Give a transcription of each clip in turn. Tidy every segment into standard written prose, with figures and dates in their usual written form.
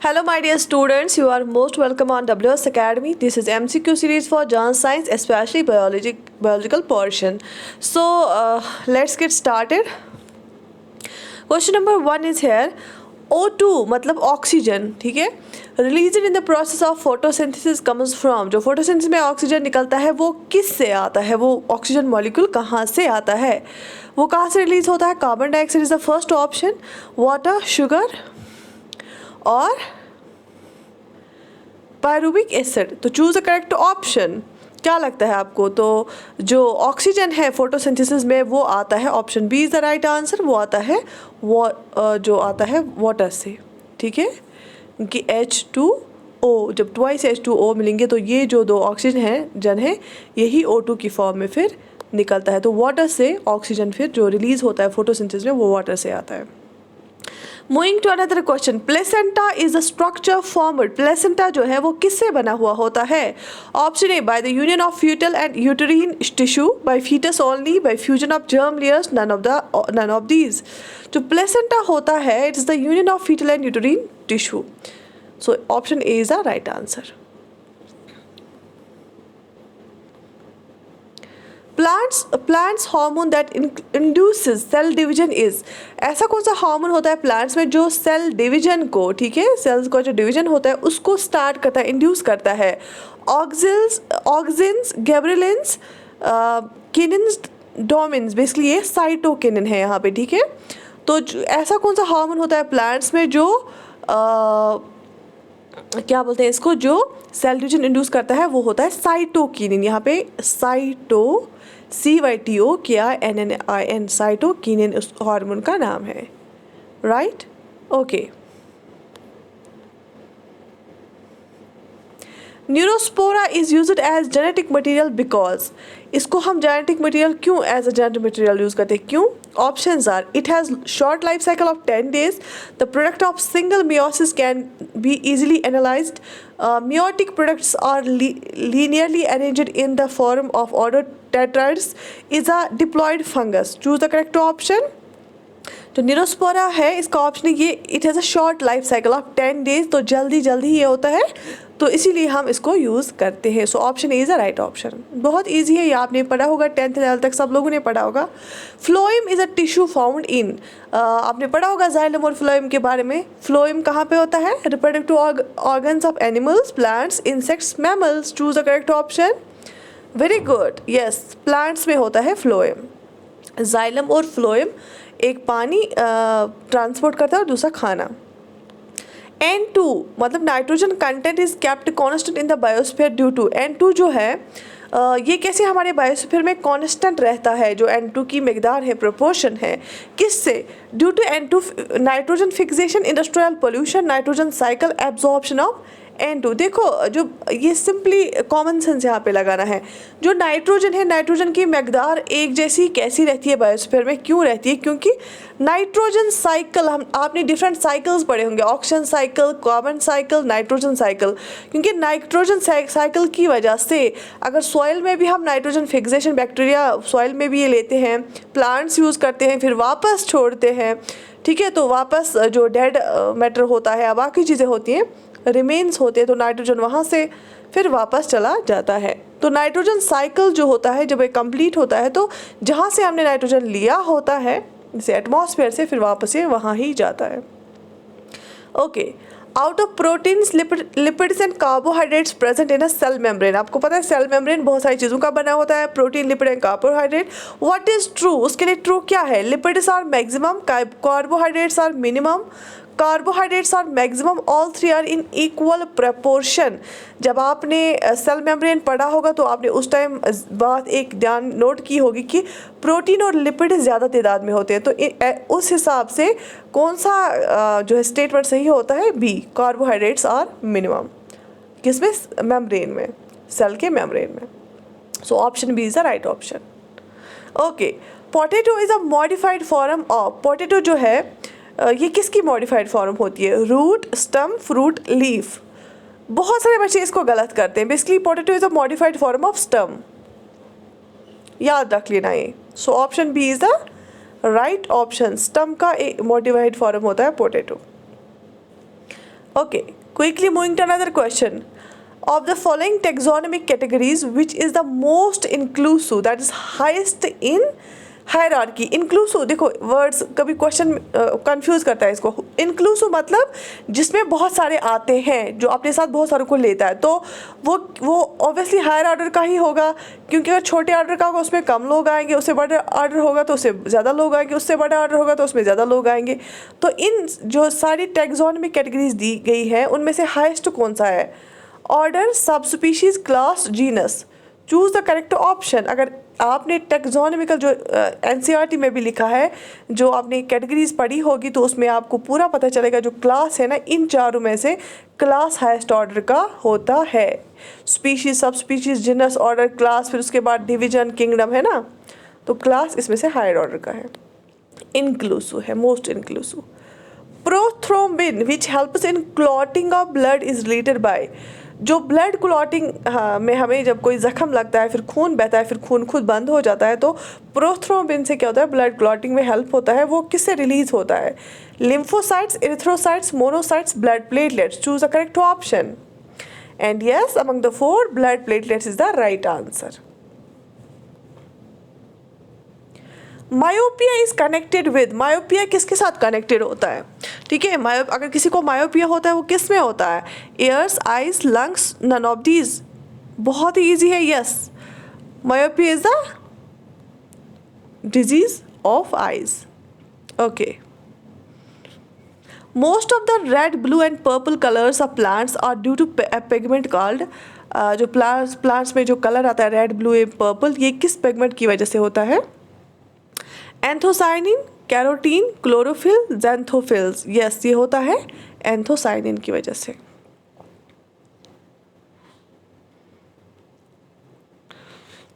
Hello, my dear students. You are most welcome on WS Academy. This is MCQ series for John Science, especially biological portion. So let's get started. Question number 1 is here. O2 मतलब oxygen, ठीक है, release in the process of photosynthesis comes from, जो photosynthesis में oxygen निकलता है वो किस से आता है, वो ऑक्सीजन मॉलिक्यूल कहाँ से आता है, वो कहाँ से रिलीज होता है? Carbon dioxide is the first option, water, sugar और पायरुविक एसिड. तो चूज द करेक्ट ऑप्शन. क्या लगता है आपको? तो जो ऑक्सीजन है फोटोसिंथेसिस में वो आता है, option B is the right answer, वो आता है जो आता है वाटर से, ठीक है, क्योंकि H2O, जब ट्वाइस H2O मिलेंगे तो ये जो दो ऑक्सीजन है यही O2 की फॉर्म में फिर निकलता है. तो वाटर से ऑक्सीजन फिर जो रिलीज होता है फोटोसिंथेसिस में वो वाटर से आता है. Moving to another question. Placenta is the structure formed. Placenta जो है वो किससे बना हुआ होता है? Option A by the union of fetal and uterine tissue, by fetus only, by fusion of germ layers, none of these. जो placenta होता है it is the union of fetal and uterine tissue. So option A is the right answer. Plants hormone that induces cell division is. ऐसा कौन सा hormone होता है plants में जो सेल डिवीजन को, ठीक है, सेल्स का जो डिवीजन होता है उसको स्टार्ट करता है, इंड्यूस करता है? ऑक्सिन्स, गैब्रेलिन्स, किनिन्स, डोमिन्स. बेसिकली ये साइटोकिनिन है यहाँ पे, ठीक है. तो ऐसा कौन सा हार्मोन होता है प्लांट्स में जो क्या बोलते हैं इसको, जो सेल डिवीजन इंड्यूस करता है, वो होता है साइटोकिनिन. यहाँ पे CYTOKININ, साइटोकिनिन उस हार्मोन का नाम है, right? Okay. Neurospora is used as genetic material because. इसको हम जेनेटिक मटेरियल क्यों as a genetic material use करते हैं, क्यों? Options are it has short life cycle of 10 days, the product of single meiosis can be easily analyzed, meiotic products are linearly arranged in the form of ordered tetrads, is a diploid fungus. choose the correct option. तो Neurospora है इसका option है ये. It has a short life cycle of 10 days, तो जल्दी ये होता है, तो इसीलिए हम इसको यूज़ करते हैं. So option A is the right option. बहुत इजी है, ये आपने पढ़ा होगा 10th लेवल तक, सब लोगों ने पढ़ा होगा. Phloem is a tissue found in. आपने पढ़ा होगा जाइलम और फ्लोएम के बारे में. फ्लोएम कहाँ पे होता है? Reproductive organs of animals, plants, insects, mammals. Choose the correct option. Very good. Yes, plants में होता है फ्लोएम. जाइलम और फ्लोएम एक पानी ट्रांसपोर्ट करता है और दूसरा खाना. N2 मतलब nitrogen content is kept constant in the biosphere due to. N2 जो है ये कैसे हमारे बायोस्फीयर में कांस्टेंट रहता है, जो N2 की मिकदार है, प्रोपोर्शन है, किससे? Due to N2 nitrogen fixation, industrial pollution, nitrogen cycle, absorption of N2. देखो जो ये सिंपली कॉमन सेंस यहाँ पे लगाना है. जो नाइट्रोजन है, नाइट्रोजन की मिकदार एक जैसी कैसी रहती है बायोस्फीयर में, क्यों रहती है? क्योंकि नाइट्रोजन साइकिल, हम आपने डिफरेंट साइकिल्स पढ़े होंगे, oxygen cycle, carbon cycle, nitrogen cycle. क्योंकि नाइट्रोजन साइकिल की वजह से अगर सॉइल में भी हम नाइट्रोजन फिक्सेशन, बैक्टीरिया सॉइल में भी ये लेते हैं, प्लांट्स यूज़ करते हैं, फिर वापस छोड़ते हैं, ठीक है, तो वापस जो डेड मैटर होता है या बाकी चीज़ें होती हैं, रिमेन्स होते हैं, तो नाइट्रोजन वहाँ से फिर वापस चला जाता है. तो नाइट्रोजन साइकिल जो होता है जब ये कंप्लीट होता है, तो जहाँ से हमने नाइट्रोजन लिया होता है जैसे एटमॉस्फेयर से, फिर वापस ये वहाँ ही जाता है. Okay. Out of proteins, lipids and carbohydrates present in a cell membrane. आपको पता है सेल मेम्ब्रेन बहुत सारी चीज़ों का बना होता है, protein, lipid and carbohydrate. What is true? उसके लिए ट्रू क्या है? Lipids are maximum, carbohydrates are minimum, carbohydrates are maximum, all three are in equal proportion. जब आपने सेल मेम्ब्रेन पढ़ा होगा तो आपने उस टाइम बात एक ध्यान नोट की होगी कि प्रोटीन और लिपिड ज़्यादा तादाद में होते हैं. तो उस हिसाब से कौन सा जो है स्टेटमेंट सही होता है? B, carbohydrates are minimum. किसमें? मेम्ब्रेन में, सेल के मेम्ब्रेन में. So option B is the right option. Okay. Potato is a modified form of. Potato जो है ये किसकी मॉडिफाइड फॉर्म होती है? Root, stem, fruit, leaf. बहुत सारे बच्चे इसको गलत करते हैं. Basically potato is a modified form of stem, याद रख लेना ये. So option B is the right option. Stem का एक मॉडिफाइड फॉर्म होता है potato. Okay, quickly moving to another question. Of the following taxonomic categories, which is the most inclusive, that is highest in hierarchy? Inclusive, देखो words कभी question confuse करता है इसको. Inclusive मतलब जिसमें बहुत सारे आते हैं, जो अपने साथ बहुत सारों को लेता है, तो वो ऑब्वियसली हायर ऑर्डर का ही होगा, क्योंकि अगर छोटे ऑर्डर का होगा उसमें कम लोग आएंगे, उससे बड़ा ऑर्डर होगा तो उससे ज़्यादा लोग आएंगे, उससे बड़ा ऑर्डर होगा तो उसमें ज़्यादा लोग आएंगे. तो इन जो सारी टैक्सोनॉमिक कैटेगरीज दी गई है उनमें से हाईएस्ट कौन सा है? ऑर्डर, सब species, class, genus. Choose the correct option. अगर आपने टैक्सोनॉमिकल जो एनसीईआरटी में भी लिखा है, जो आपने कैटेगरीज पढ़ी होगी, तो उसमें आपको पूरा पता चलेगा जो क्लास है ना, इन चारों में से क्लास हाईएस्ट ऑर्डर का होता है. स्पीशीज, सब स्पीशीज, जिनस, ऑर्डर, क्लास, फिर उसके बाद डिवीजन, किंगडम, है ना. तो क्लास इसमें से हायर ऑर्डर का है, इंक्लूसिव है, most inclusive. Prothrombin which helps in clotting of blood is related by. जो ब्लड क्लॉटिंग में हमें जब कोई जख्म लगता है, फिर खून बहता है, फिर खून खुद बंद हो जाता है, तो प्रोथ्रोम्बिन से क्या होता है, ब्लड क्लॉटिंग में हेल्प होता है. वो किससे रिलीज होता है? Lymphocytes, erythrocytes, monocytes, blood platelets. Choose the correct option. And yes, among the four, blood platelets is the right answer. Myopia is connected with. Myopia किसके साथ कनेक्टेड होता है? ठीक है, अगर किसी को मायोपिया होता है वो किस में होता है? Ears, eyes, lungs, none of these. बहुत ही ईजी है. Yes, myopia is the disease of eyes. Okay. Most of the red, blue and purple colours of plants are due to pigment called. जो प्लांट्स में जो colour आता है red, blue and purple, ये किस पिगमेंट की वजह से होता है? Anthocyanin, carotene, chlorophyll, xanthophylls. Yes, ये होता है एंथोसाइनिन की वजह से.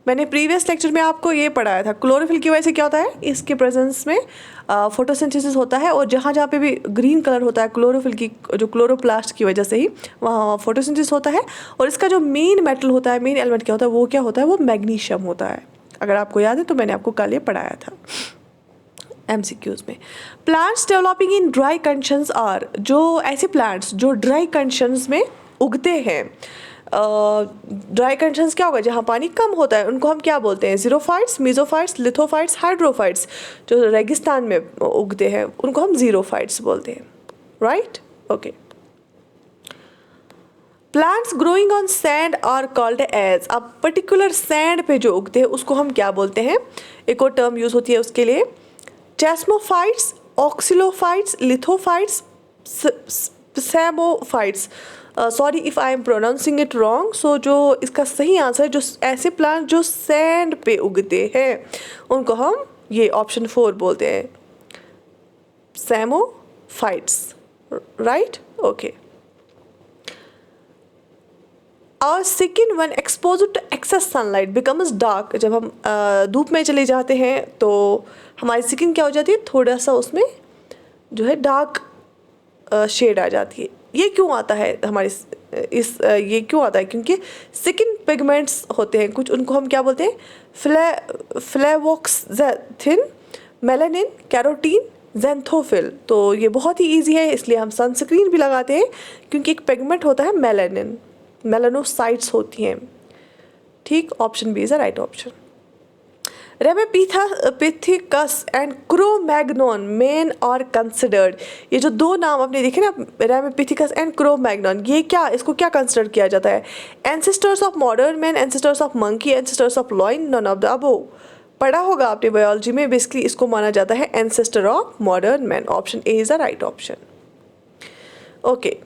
मैंने प्रीवियस लेक्चर में आपको ये पढ़ाया था, क्लोरोफिल की वजह से क्या होता है, इसके प्रेजेंस में फोटोसिंथेसिस होता है, और जहाँ जहाँ पे भी ग्रीन कलर होता है क्लोरोफिल की, जो क्लोरोप्लास्ट की वजह से ही वहाँ फोटोसिंथेसिस होता है. और इसका जो मेन मेटल होता है, मेन एलिमेंट क्या होता है, वो क्या होता है, वो मैग्नीशियम होता है. अगर आपको याद है तो मैंने आपको कल ये पढ़ाया था MCQs में. Plants developing in dry conditions are. जो ऐसे प्लांट्स जो ड्राई कंडीशंस में उगते हैं, ड्राई कंडीशंस क्या होगा, जहाँ पानी कम होता है, उनको हम क्या बोलते हैं? ज़ीरोफाइट्स, मीज़ोफाइट्स, लिथोफाइट्स, हाइड्रोफाइट्स. जो रेगिस्तान में उगते हैं उनको हम ज़ीरोफाइट्स बोलते हैं. Right? Okay. Plants growing on sand are called as. अब पर्टिकुलर सैंड पे जो उगते हैं उसको हम क्या बोलते हैं? एक और टर्म यूज़ होती है उसके लिए, chasmophytes, oxylophytes, lithophytes, psammophytes. Sorry if I am pronouncing it wrong. So जो इसका सही आंसर है, जो ऐसे प्लांट जो सैंड पे उगते हैं उनको हम ये ऑप्शन 4 बोलते हैं, सैमोफाइट्स. राइट? ओके. और skin when expose to excess sunlight becomes dark. जब हम धूप में चले जाते हैं तो हमारी स्किन क्या हो जाती है, थोड़ा सा उसमें जो है डार्क शेड आ जाती है. ये क्यों आता है हमारे ये क्यों आता है? क्योंकि स्किन पिगमेंट्स होते हैं कुछ, उनको हम क्या बोलते हैं? फ्लेवोक्सिन, मेलानिन, कैरोटीन, ज़ैंथोफिल. तो ये बहुत ही ईजी है, इसलिए हम सनस्क्रीन भी लगाते हैं, क्योंकि एक पिगमेंट होता है मेलानिन, मेलानोसाइट्स होती हैं. ठीक, option B is the right option. Ramapithecus and Cro Magnon men are considered. ये जो दो नाम आपने देखे ना, रेमेपिथिकस एंड क्रो-मैग्नोन, ये क्या, इसको क्या कंसिडर किया जाता है? Ancestors of modern man, ancestors of monkey, ancestors of lion, none of the above. पढ़ा होगा आपने बायोलॉजी में. बेसिकली इसको माना जाता है ancestor of modern man. Option A is the right option. Okay.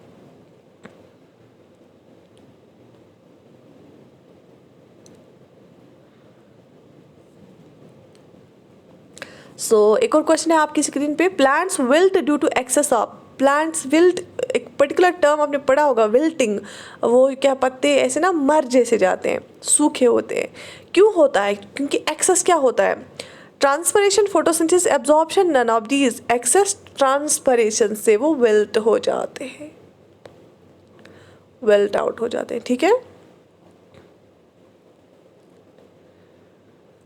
So एक और क्वेश्चन है आपकी स्क्रीन पे. Plants wilt due to excess of. Plants wilt, एक पर्टिकुलर टर्म आपने पढ़ा होगा, विल्टिंग. वो क्या, पत्ते ऐसे ना मर जैसे जाते हैं, सूखे होते हैं. क्यों होता है? क्योंकि एक्सेस क्या होता है? Transpiration, photosynthesis, absorption, none of these. Excess transpiration से वो विल्ट हो जाते हैं, विल्ट आउट हो जाते हैं. ठीक है.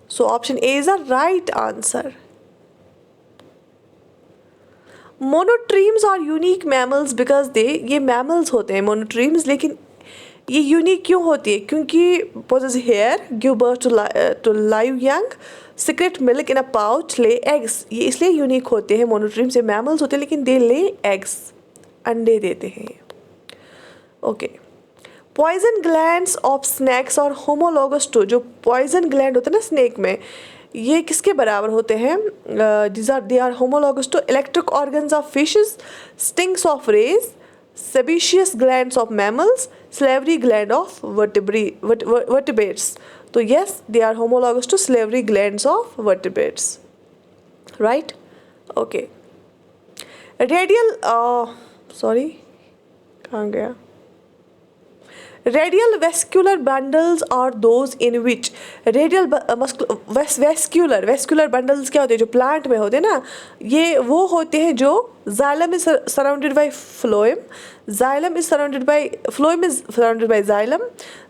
So option A is the right answer. Monotremes are unique mammals because they, ये मैमल्स होते हैं मोनोट्रीम्स, लेकिन ये यूनिक क्यों होती है? क्योंकि possess hair, give birth to live young, secrete milk in a pouch, lay eggs. ये इसलिए यूनिक होते हैं मोनोट्रीम्स, ये मैमल्स होते हैं लेकिन दे ले एग्स, अंडे देते हैं। Okay, poison glands of snakes और होमोलॉगस टू, जो पॉइजन ग्लैंड होते हैं ना स्नेक में, ये किसके बराबर होते हैं? They are homologous to electric organs of fishes, stings of rays, sebaceous glands of mammals, salivary gland of vertebrates. तो yes, they are homologous to salivary glands of vertebrates, right? Okay. Radial, sorry, कहाँ गया? Radial vascular bundles are those in which radial vascular bundles क्या होते हैं? जो plant में होते हैं ना, ये वो होते हैं जो xylem is surrounded by phloem, xylem is surrounded by phloem is surrounded by xylem,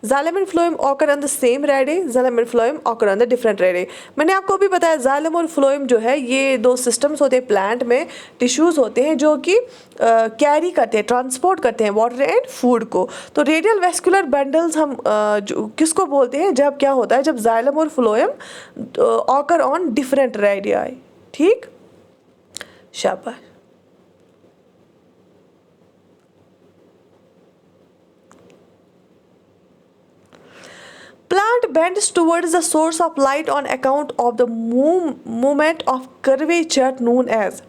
xylem and phloem occur on the same radii, xylem and phloem occur on the different radii. मैंने आपको भी बताया xylem और phloem जो है ये दो systems होते हैं प्लांट में, टिश्यूज होते हैं जो कि कैरी करते हैं, ट्रांसपोर्ट करते हैं वाटर एंड फूड को। तो रेडियल वेस्कुलर बंडल्स हम किसको बोलते हैं? जब क्या होता है, जब xylem और phloem occur on different radii। ठीक, शाबाश। Plant bends towards the source of light on account of the movement of curvature known as।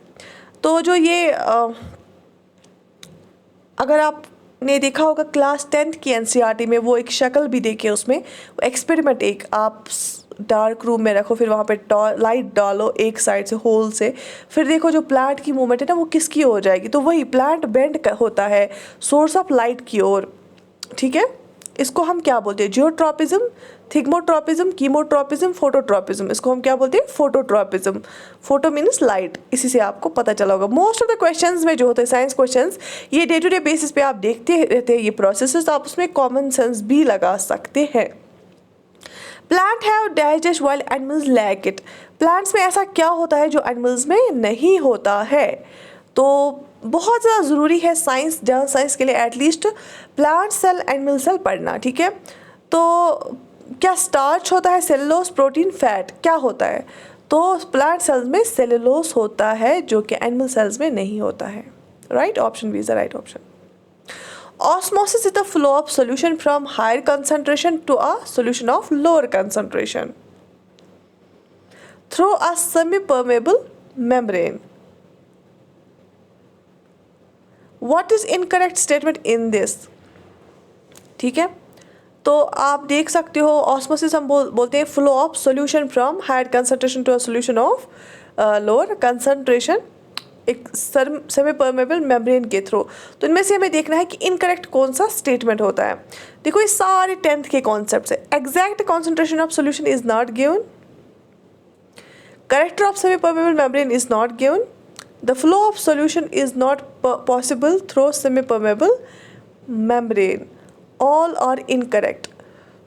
तो जो ये अगर आपने देखा होगा क्लास 10th की एनसीईआरटी में, वो एक शक्ल भी देखी है उसमें, एक्सपेरिमेंट, एक आप डार्क रूम में रखो, फिर वहाँ पे लाइट डालो एक साइड से होल से, फिर देखो जो प्लांट की मूवमेंट है ना वो किसकी हो जाएगी। तो वही प्लांट बेंड होता है सोर्स ऑफ लाइट की ओर। ठीक है, इसको हम क्या बोलते हैं? Geotropism, thigmotropism, chemotropism, phototropism. इसको हम क्या बोलते हैं? फोटोट्रॉपिज्म। फोटो मीन्स लाइट, इसी से आपको पता चला होगा। मोस्ट ऑफ द क्वेश्चंस में जो होते हैं साइंस क्वेश्चंस, ये डे टू डे बेसिस पे आप देखते रहते हैं ये प्रोसेसेस, आप उसमें कॉमन सेंस भी लगा सकते हैं। Plant have digest while animals lack it. Plants में ऐसा क्या होता है जो एनिमल्स में नहीं होता है? तो बहुत ज़्यादा ज़रूरी है साइंस, जनरल साइंस के लिए at least plant cell animal cell पढ़ना। ठीक है, तो क्या स्टार्च होता है? सेलुलोज, प्रोटीन, फैट क्या होता है? तो प्लांट सेल्स में सेलुलोज होता है जो कि एनिमल सेल्स में नहीं होता है। Right, option B is the right option. Osmosis is the flow of solution from higher concentration to a solution of lower concentration through a semi permeable membrane. What is incorrect statement in this? ठीक है, तो आप देख सकते हो osmosis हम बोलते हैं flow of solution from higher concentration to a solution of lower concentration एक सेमी परमेबल मेम्ब्रेन के थ्रू। तो इनमें से हमें देखना है कि इनकरेक्ट कौन सा स्टेटमेंट होता है। देखो ये सारे 10th के कॉन्सेप्ट है। Exact concentration of solution is not given, character of semi permeable membrane is not given, the flow of solution is not possible through semi-permeable membrane, all are incorrect।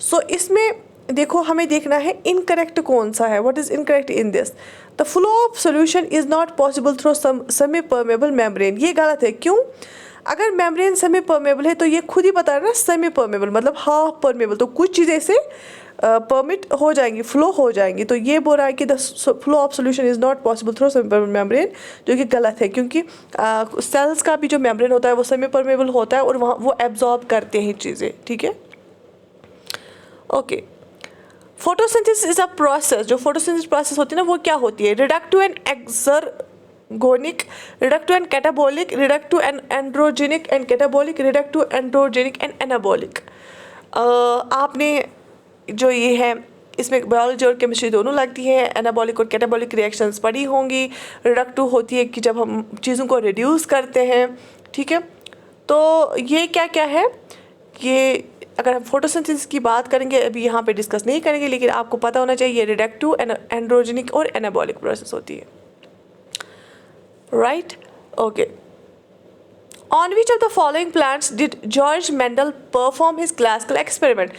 so इसमें देखो हमें देखना है incorrect कौन सा है। what is incorrect in this? the flow of solution is not possible through semi-permeable membrane। ये गलत है। क्यों? अगर मेम्ब्रेन सेमी परमेबल है तो ये खुद ही बता रहा है ना, सेमी परमेबल मतलब हाफ परमेबल, तो कुछ चीज़ें से परमिट हो जाएंगी, फ्लो हो जाएंगी। तो ये बोल रहा है कि the flow of solution is not possible through semi permeable membrane, जो कि गलत है क्योंकि सेल्स का भी जो मेम्ब्रेन होता है वो सेमी परमेबल होता है और वहाँ वो एब्जॉर्ब करते हैं चीज़ें। ठीक है, okay. Photosynthesis is a process, जो फोटोसिंथेसिस प्रोसेस होती है ना वो क्या होती है? Reductive and exergonic, reductive and catabolic, reductive and androgenic and catabolic, reductive androgenic and anabolic. आपने जो ये है इसमें बायोलॉजी और केमिस्ट्री दोनों लगती है। एनाबॉलिक और कैटाबॉलिक रिएक्शंस पढ़ी होंगी। रिडक्टिव होती है कि जब हम चीज़ों को रिड्यूस करते हैं। ठीक है, तो ये क्या क्या है? ये अगर हम फोटोसिंथेसिस की बात करेंगे, अभी यहाँ पे डिस्कस नहीं करेंगे, लेकिन आपको पता होना चाहिए ये रिडक्टिव, एंड्रोजेनिक और एनाबॉलिक प्रोसेस होती है। Right, okay. On which of the following plants did George Mendel perform his classical experiment?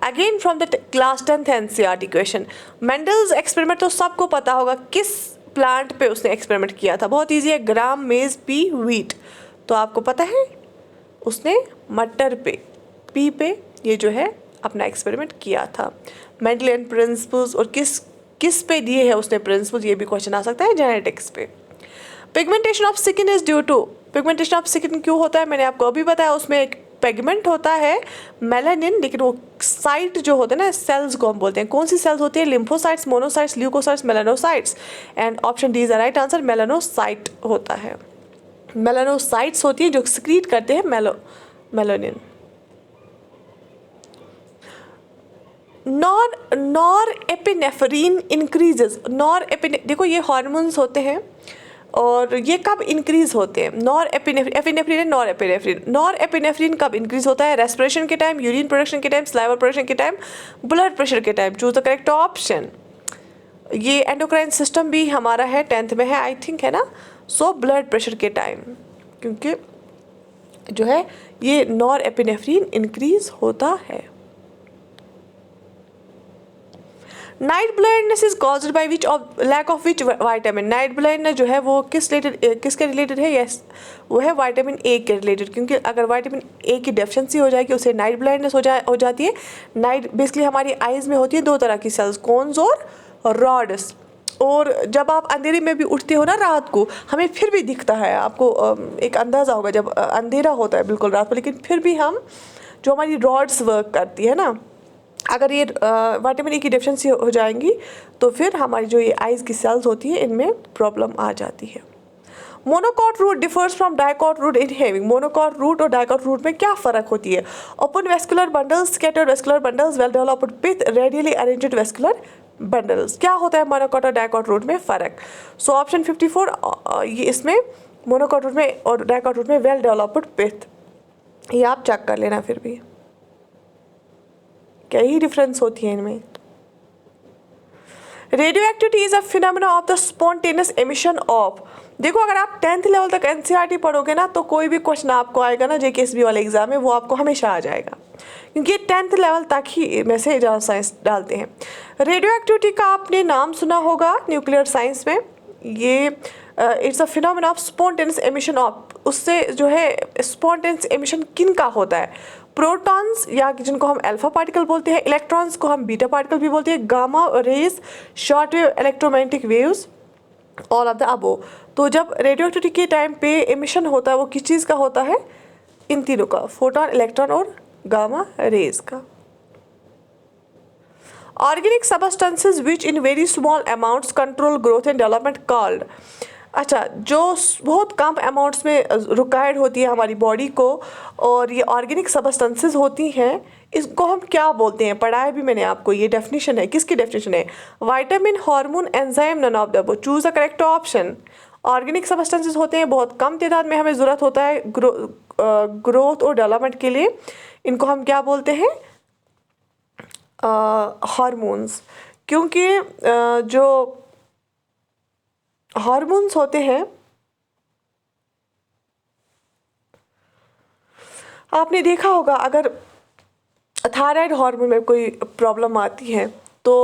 Again from the class 10th NCERT question. Mendel's experiment तो सबको पता होगा, किस प्लांट पे उसने एक्सपेरिमेंट किया था, बहुत ईजी है, ग्राम मेज पी व्हीट। तो आपको पता है उसने मटर पे, पी पे ये जो है अपना एक्सपेरिमेंट किया था। मेंडलियन प्रिंसिपल्स और किस पे दिए है उसने प्रिंसिपल्स, ये भी क्वेश्चन आ सकता है जेनेटिक्स पे। Pigmentation of skin is due to, pigmentation of skin क्यों होता है, मैंने आपको अभी बताया, उसमें एक पिगमेंट होता है मेलानिन, लेकिन वो साइट जो होते हैं ना, सेल्स को हम बोलते हैं, कौन सी सेल्स होती है, lymphocytes, monocytes, leukocytes, melanocytes, and option D is the right answer, melanocyte होता है। मेलानोसाइट्स होती है जो सिक्रीट करते हैं मेलानिन। नॉर एपिनेफ्रिन इंक्रीजेस, देखो ये हार्मोन्स होते हैं और ये कब इंक्रीज होते हैं, नॉर एपिनेफ्रिन कब इंक्रीज होता है, रेस्पिरेशन के टाइम, यूरिन प्रोडक्शन के टाइम, सलाइवा प्रोडक्शन के टाइम, ब्लड प्रेशर के time. Choose the correct option. ये एंडोक्राइन सिस्टम भी हमारा है 10th में है आई थिंक, है ना। सो ब्लड प्रेशर के टाइम, क्योंकि जो है ये नॉर एपिनेफ्रिन इंक्रीज होता है। Night blindness is caused by which of lack of which vitamin, night blindness जो है वो किसके रिलेटेड है, यस वो है विटामिन ए के रिलेटेड, क्योंकि अगर विटामिन ए की डेफिशिएंसी हो जाएगी उससे नाइट ब्लाइंडनेस हो जाती है। नाइट बेसिकली हमारी आइज़ में होती है 2 तरह की सेल्स, कोन्स और रॉड्स, और जब आप अंधेरे में भी उठते हो ना रात को, हमें फिर भी दिखता है, आपको एक अंदाज़ा होगा जब अंधेरा होता है बिल्कुल रात को, लेकिन फिर भी हम जो हमारी रॉड्स वर्क करती है ना, अगर ये विटामिन ए की डेफिशिएंसी हो जाएंगी तो फिर हमारी जो ये आइज़ की सेल्स होती है इनमें प्रॉब्लम आ जाती है। Monocot root differs from dicot root in having, monocot root और डाइकॉट रूट में क्या फ़र्क होती है, open vascular bundles, scattered vascular bundles, well developed pith, radially arranged vascular bundles. क्या होता है मोनोकॉट और डाइकॉट रूट में फ़र्क। सो ऑप्शन 54 ये इसमें मोनोकॉट रूट में और डाइकॉट रूट में वेल डेवलप्ड पिथ, ये आप चेक कर लेना फिर भी क्या ही डिफरेंस होती है इनमें। Radio activity is a phenomena of the spontaneous emission of, देखो अगर आप 10th लेवल तक एनसीईआरटी पढ़ोगे ना तो कोई भी क्वेश्चन आपको आएगा ना जेकेएसबी वाले एग्जाम में, वो आपको हमेशा आ जाएगा, क्योंकि 10th लेवल तक ही में से ज़्यादा साइंस डालते हैं। रेडियो एक्टिविटी का आपने नाम सुना होगा न्यूक्लियर साइंस में, ये it's a phenomena of spontaneous emission of, उससे जो है स्पॉन्टेनियस एमिशन किन का होता है, प्रोटॉन्स या जिनको हम अल्फा पार्टिकल बोलते हैं, इलेक्ट्रॉन्स को हम बीटा पार्टिकल भी बोलते हैं, gamma rays, short wave electromagnetic waves, all of the above. तो जब रेडियो एक्टिविटी के टाइम पे एमिशन होता है वो किस चीज़ का होता है, इन तीनों का, फोटॉन, इलेक्ट्रॉन और गामा रेज का। Organic substances which in very small amounts control growth and development called, अच्छा जो बहुत कम अमाउंट्स में रिक्वायर्ड होती है हमारी बॉडी को, और ये ऑर्गेनिक सबस्टेंसेस होती हैं, इसको हम क्या बोलते हैं, पढ़ाया भी मैंने आपको, ये डेफिनेशन है, किसकी डेफिनेशन है, vitamin, hormone, enzyme, none of the above. Choose the correct option. Organic substances होते हैं, बहुत कम तादाद में हमें ज़रूरत होता है ग्रोथ और डेवलपमेंट के लिए, इनको हम क्या बोलते हैं, हार्मोन्स, क्योंकि जो हार्मोन्स होते हैं, आपने देखा होगा अगर थायराइड हार्मोन में कोई प्रॉब्लम आती है तो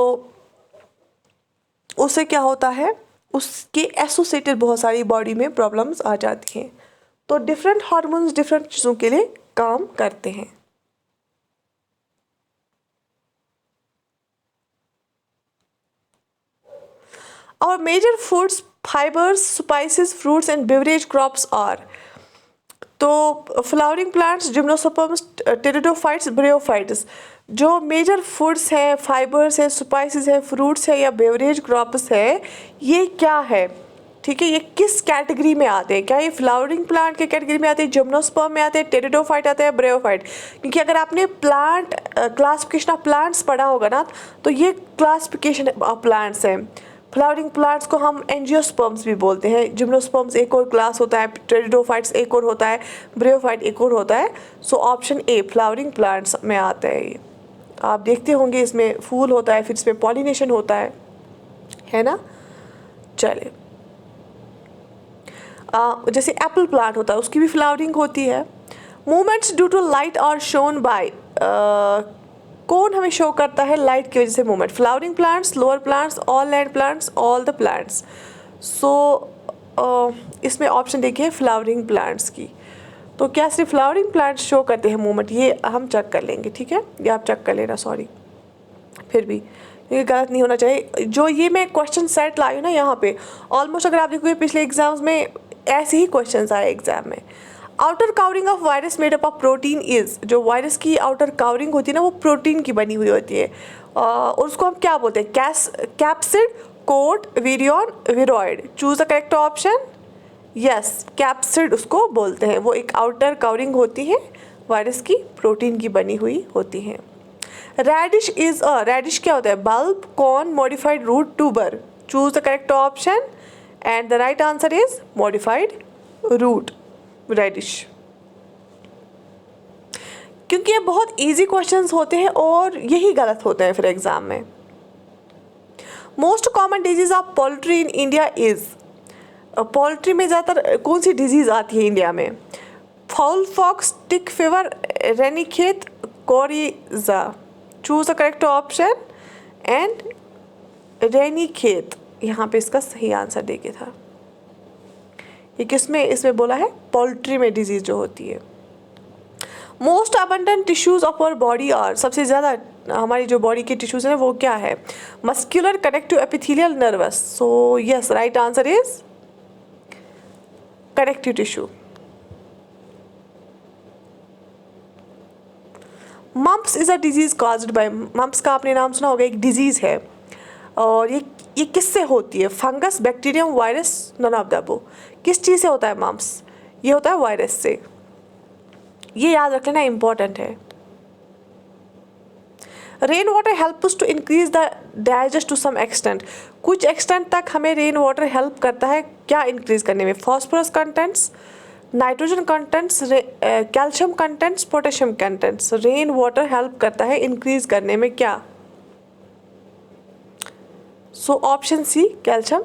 उससे क्या होता है, उसके एसोसिएटेड बहुत सारी बॉडी में प्रॉब्लम्स आ जाती हैं। तो डिफरेंट हार्मोन्स डिफरेंट चीज़ों के लिए काम करते हैं। Our major foods, fibers, spices, fruits and beverage crops are, तो flowering plants, gymnosperms, pteridophytes, bryophytes. जो मेजर फूड्स हैं, फाइबर्स है, स्पाइसेस है, फ्रूट्स है या बेवरेज क्रॉप्स है, ये क्या है, ठीक है, ये किस कैटेगरी में आते हैं, क्या ये फ्लावरिंग प्लांट के कैटेगरी में आते हैं, जिम्नोस्पर्म में आते हैं, टेरिडोफाइट आते हैं, ब्रियोफाइट। क्योंकि अगर आपने प्लांट क्लासिफिकेशन ऑफ प्लांट्स पढ़ा होगा ना, तो ये क्लासिफिकेशन ऑफ प्लांट्स हैं। फ्लावरिंग प्लांट्स को हम एंजियोस्पर्म्स भी बोलते हैं, जिम्नोस्पर्म्स एक और क्लास होता है, टेरिडोफाइट्स एक और होता है, ब्रियोफाइट एक और होता है। सो ऑप्शन ए फ्लावरिंग प्लांट्स में आता है। ये आप देखते होंगे इसमें फूल होता है, फिर इसमें पॉलिनेशन होता है ना। चलिए, जैसे एप्पल प्लांट होता है उसकी भी फ्लावरिंग होती है। Movements due to light are shown by, कौन हमें शो करता है लाइट की वजह से movement, flowering plants, lower plants, all land plants, all the plants. So इसमें ऑप्शन देखिए फ्लावरिंग प्लांट्स की, तो क्या सिर्फ फ्लावरिंग प्लांट्स शो करते हैं मूवमेंट, ये हम चेक कर लेंगे, ठीक है, ये आप चेक कर लेना, सॉरी, फिर भी ये गलत नहीं होना चाहिए। जो ये मैं क्वेश्चन सेट लाई हूँ ना यहाँ पे, ऑलमोस्ट अगर आप देखोगे पिछले एग्जाम्स में ऐसे ही क्वेश्चंस आए एग्जाम में। Outer covering of virus made up of protein is, जो वायरस की आउटर कवरिंग होती है ना वो प्रोटीन की बनी हुई होती है, और उसको हम क्या बोलते हैं, capsid, coat, virion, viroid. Choose the correct option. Yes, capsid उसको बोलते हैं, वो एक आउटर कवरिंग होती है वायरस की, प्रोटीन की बनी हुई होती है। रेडिश इज रेडिश क्या होता है, bulb, corn, modified root, tuber. Choose the correct option and the right answer is modified root, radish. क्योंकि ये बहुत इजी क्वेश्चंस होते हैं और यही गलत होते हैं फिर एग्जाम में। Most common disease of poultry in India is, poultry में ज़्यादातर कौन सी डिजीज आती है इंडिया में, fowl pox, tick fever, Ranikhet, coryza. Choose the correct option and Ranikhet यहाँ पे इसका सही आंसर देके था। ये किसमें इसमें बोला है, पोल्ट्री में डिजीज जो होती है। Most abundant tissues of our body are, सबसे ज़्यादा हमारी जो बॉडी के टिश्यूज हैं वो क्या है, muscular, connective, epithelial, nervous. So yes, right answer is connective tissue. Mumps is a disease caused by, mumps का आपने नाम सुना होगा, एक डिजीज है, और ये किससे होती है, fungus, bacterium, virus, none of the above. किस चीज़ से होता है मम्प्स, ये होता है वायरस से, ये याद रख लेना, इंपॉर्टेंट है। Rain water helps to increase the digest to some extent, कुछ एक्सटेंट तक हमें रेन वाटर हेल्प करता है क्या इंक्रीज करने में, phosphorus contents, nitrogen contents, calcium contents, potassium contents. Rain water help करता है इंक्रीज करने में क्या, so option C, calcium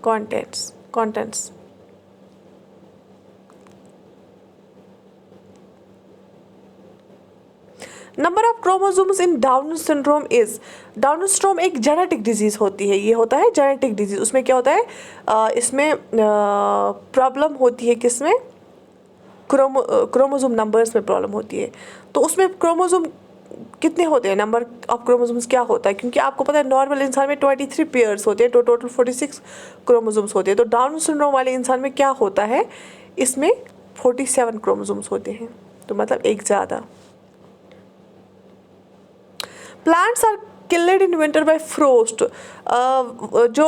contents. Number of chromosomes in Down syndrome is, Down syndrome एक जेनेटिक डिजीज होती है, ये होता है जेनेटिक डिजीज। उसमें क्या होता है, इसमें प्रॉब्लम होती है किसमें, क्रोमोसोम नंबर्स में प्रॉब्लम होती है। तो उसमें क्रोमोसोम कितने होते हैं, नंबर ऑफ क्रोमोसोम्स क्या होता है, क्योंकि आपको पता है नॉर्मल इंसान में 23 पेयर्स होते हैं, तो टोटल 46 क्रोमोसोम्स होते हैं। तो डाउन सिंड्रोम वाले इंसान में क्या होता है, इसमें 47 क्रोमोसोम्स होते हैं, तो मतलब एक ज़्यादा। Plants are killed in winter by frost, जो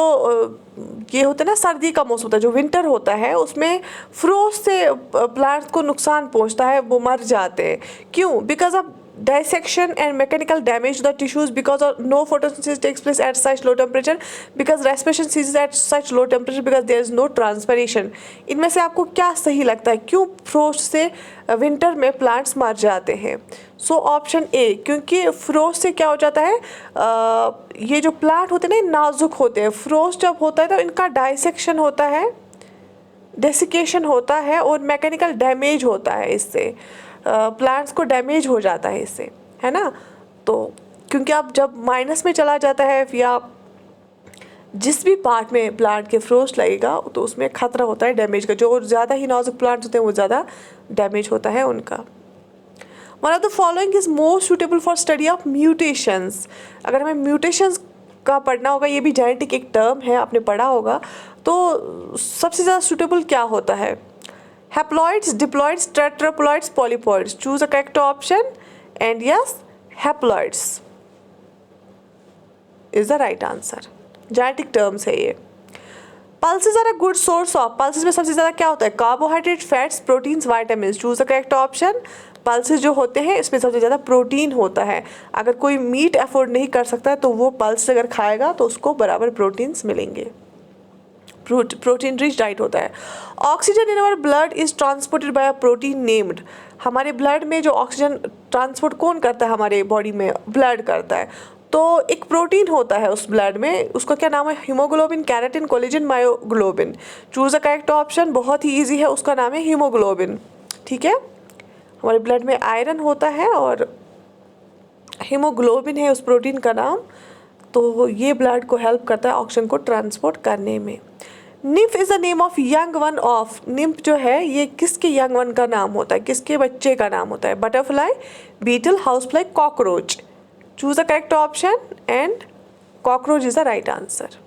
ये होता है ना सर्दी का मौसम होता है, जो विंटर होता है उसमें फ्रोस्ट से प्लांट्स को नुकसान पहुंचता है, वो मर जाते हैं। क्यों, because of dissection and mechanical damage to the tissues, because of no photosynthesis takes place at such low temperature, because respiration ceases at such low temperature, because there is no transpiration। इनमें से आपको क्या सही लगता है, क्यों frost से winter में प्लांट्स मर जाते हैं? सो ऑप्शन ए, क्योंकि फ्रोस्ट से क्या हो जाता है, ये जो प्लांट होते हैं ना नाजुक होते हैं, फ्रोस्ट जब होता है तो इनका डाइसेक्शन होता है, डेसिकेशन होता है और मैकेनिकल डैमेज होता है, इससे प्लांट्स को डैमेज हो जाता है इससे, है ना। तो क्योंकि आप जब माइनस में चला जाता है या जिस भी पार्ट में प्लांट के फ्रोस्ट लगेगा तो उसमें खतरा होता है डैमेज का, जो ज़्यादा ही नाजुक प्लांट्स होते हैं वो ज़्यादा डैमेज होता है उनका। One of the following is most suitable for study of mutations, अगर हमें म्यूटेशंस का पढ़ना होगा, ये भी जेनेटिक एक टर्म है, आपने पढ़ा होगा, तो सबसे ज़्यादा सूटेबल क्या होता है, haploids, diploids, tetraploids, polyploids. Choose a correct option and yes, haploids is the right answer, genetic terms है ये। Pulses are a good source of, pulses में सबसे ज़्यादा क्या होता है, carbohydrate, fats, proteins, vitamin. Choose the correct option, pulses जो होते हैं इसमें सबसे ज़्यादा प्रोटीन होता है। अगर कोई मीट अफोर्ड नहीं कर सकता है तो वो पल्स अगर खाएगा तो उसको बराबर प्रोटीन्स मिलेंगे, प्रोटीन रिच डाइट होता है। Oxygen in our blood is transported by a protein named, हमारे ब्लड में जो ऑक्सीजन ट्रांसपोर्ट कौन करता है, हमारे बॉडी में ब्लड करता है, तो एक प्रोटीन होता है उस ब्लड में, उसका क्या नाम है, haemoglobin, keratin, collagen, myoglobin. Choose the correct option, बहुत ही ईजी है, उसका नाम है हीमोग्लोबिन। ठीक है, हमारे ब्लड में आयरन होता है और हीमोग्लोबिन है उस प्रोटीन का नाम। तो ये ब्लड को हेल्प करता है ऑक्सीजन को ट्रांसपोर्ट करने में। Nymph is the name of young one of, nymph जो है ये किसके यंग वन का नाम होता है, किसके बच्चे का नाम होता है? Butterfly, beetle, housefly, cockroach. Choose the correct option and cockroach is the right answer.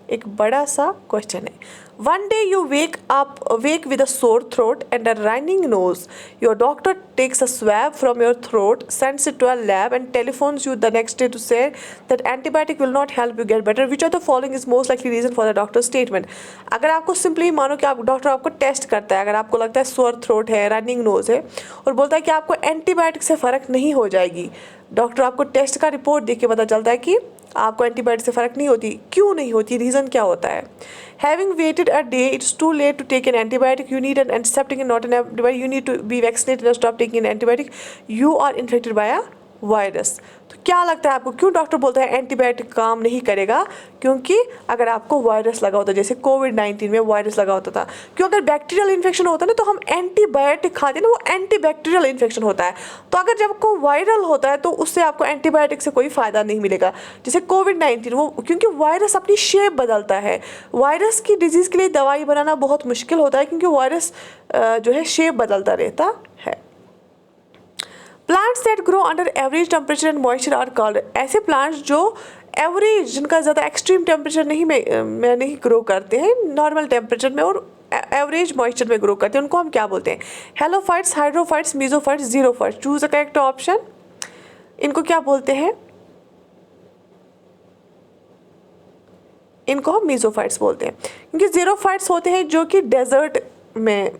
एक बड़ा सा क्वेश्चन है। One day you wake with a sore throat and a running nose. Your doctor takes a swab from your throat, sends it to a lab and telephones you the next day to say that antibiotic will not help you get better. Which of the following is most likely reason for the doctor's statement? अगर आपको simply मानो कि आप doctor आपको test करता है, अगर आपको लगता है सोर थ्रोट है, रनिंग नोज है और बोलता है कि आपको एंटीबायोटिक से फ़र्क नहीं हो जाएगी, डॉक्टर आपको टेस्ट का रिपोर्ट देख के पता चलता है कि आपको एंटीबायोटिक से फ़र्क नहीं होती। क्यों नहीं होती, रीज़न क्या होता है? Having waited a day, it's too late to take an antibiotic. You need an antiseptic and not an antibiotic. You need to be vaccinated and stop taking an antibiotic. You are infected by a virus. तो क्या लगता है आपको क्यों doctor बोलता है antibiotic काम नहीं करेगा? क्योंकि अगर आपको वायरस लगा होता, जैसे कोविड-19 में वायरस लगा होता था, क्यों अगर बैक्टीरियल इन्फेक्शन होता है ना तो हम एंटीबायोटिक खाते हैं ना, वो एंटीबैक्टीरियल इन्फेक्शन होता है। तो अगर जब आपको वायरल होता है तो उससे आपको एंटीबायोटिक से कोई फ़ायदा नहीं मिलेगा। जैसे कोविड-19 वो क्योंकि वायरस अपनी शेप बदलता है, वायरस की डिजीज़ के लिए दवाई बनाना बहुत मुश्किल होता है क्योंकि वायरस जो है शेप बदलता रहता है। Plants that grow under average temperature and moisture are called, ऐसे प्लांट्स जो एवरेज जिनका ज़्यादा एक्सट्रीम टेम्परेचर में नहीं ग्रो करते हैं, नॉर्मल टेम्परेचर में और एवरेज मॉइस्चर में ग्रो करते हैं, उनको हम क्या बोलते हैं? Halophytes, hydrophytes, mesophytes, xerophytes. Choose the correct option. इनको क्या बोलते हैं? इनको हम मीजोफाइट्स बोलते हैं क्योंकि जीरोफाइट्स होते हैं जो कि डेजर्ट में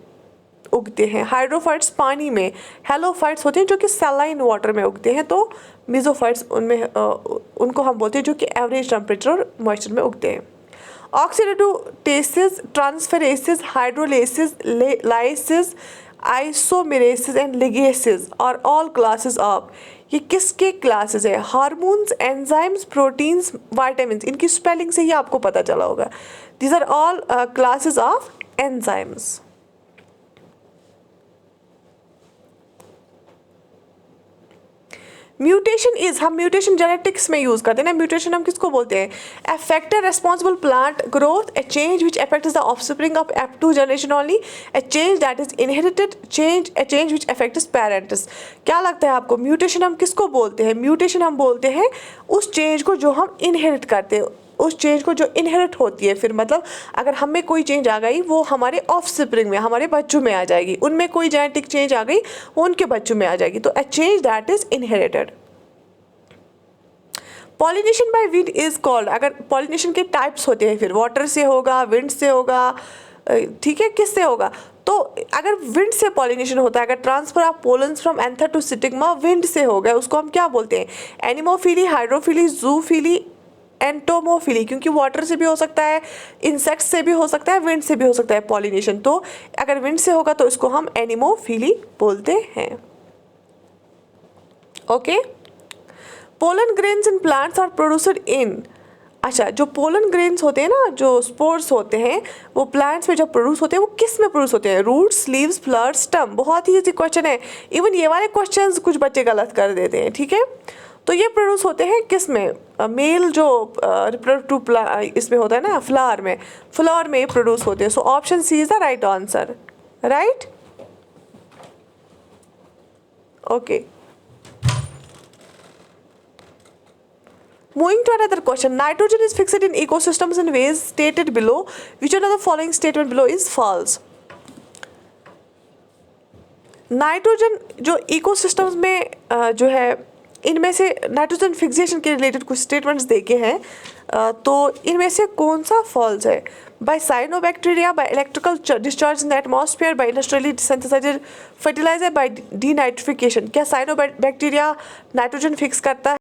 उगते हैं, हाइड्रोफाइट्स पानी में, हेलोफाइट्स होते हैं जो कि सैलाइन वाटर में उगते हैं, तो मीजोफाइट्स उनमें उनको हम बोलते हैं जो कि एवरेज टेम्परेचर और मॉइस्चर में उगते हैं। Oxidative transferases, hydrolases, lyases, isomerases and ligases are all classes of, ये किसके क्लासेस है? Hormones, enzymes, proteins, vitamins. इनकी स्पेलिंग से ही आपको पता चला होगा। These are all classes of enzymes. Mutation is, हम म्यूटेशन जेनेटिक्स में यूज करते हैं ना, म्यूटेशन हम किसको बोलते हैं? A factor responsible plant growth, a change which affects the offspring of F2 generation only, a change that is inherited change, A change which affects parents. क्या लगता है आपको म्यूटेशन हम किसको बोलते हैं? म्यूटेशन हम बोलते हैं उस चेंज को जो हम इनहेरिट करते हैं, उस चेंज को जो इनहेरिट होती है। फिर मतलब अगर हमें कोई चेंज आ गई वो हमारे ऑफस्प्रिंग में, हमारे बच्चों में आ जाएगी, उनमें कोई जेनेटिक चेंज आ गई वो उनके बच्चों में आ जाएगी, तो a change that is inherited. Pollination by wind is called, अगर पॉलिनेशन के टाइप्स होते हैं, फिर वाटर से होगा, विंड से होगा, ठीक है, किससे होगा? तो अगर विंड से पॉलिनेशन होता है, अगर transfer of pollens from anther to stigma wind से हो गया, उसको हम क्या बोलते हैं? एनिमोफिली, हाइड्रोफिली, जूफिली, एंटोमोफिली, क्योंकि वाटर से भी हो सकता है, इंसेक्ट्स से भी हो सकता है, विंड से भी हो सकता है पॉलिनेशन। तो अगर विंड से होगा तो इसको हम एनिमोफिली बोलते हैं। Okay, pollen grains in plants are produced in, अच्छा जो पोलन ग्रेन्स होते हैं ना, जो स्पोर्स होते हैं, वो प्लांट्स में जब प्रोड्यूस होते हैं वो किस में प्रोड्यूस होते हैं? Roots, leaves, flowers, stem. बहुत ही इजी क्वेश्चन है, इवन ये वाले क्वेश्चंस कुछ बच्चे गलत कर देते हैं, ठीक है। तो ये प्रोड्यूस होते हैं किस में? मेल जो रिप्रोडक्टिव इसमें होता है ना, फ्लावर में प्रोड्यूस होते हैं। So option C is the right answer, right? Okay, moving to another question. Nitrogen is fixed in ecosystems in ways stated below. Which one of the following statement below is false? Nitrogen जो ecosystems में जो है, इनमें से nitrogen fixation के related कुछ statements देखे हैं, तो इनमें से कौन सा फॉल्स है? By cyanobacteria, by electrical discharge in the atmosphere, by industrially synthesised fertiliser, by denitrification. क्या साइनोबैक्टीरिया नाइट्रोजन फिक्स करता है?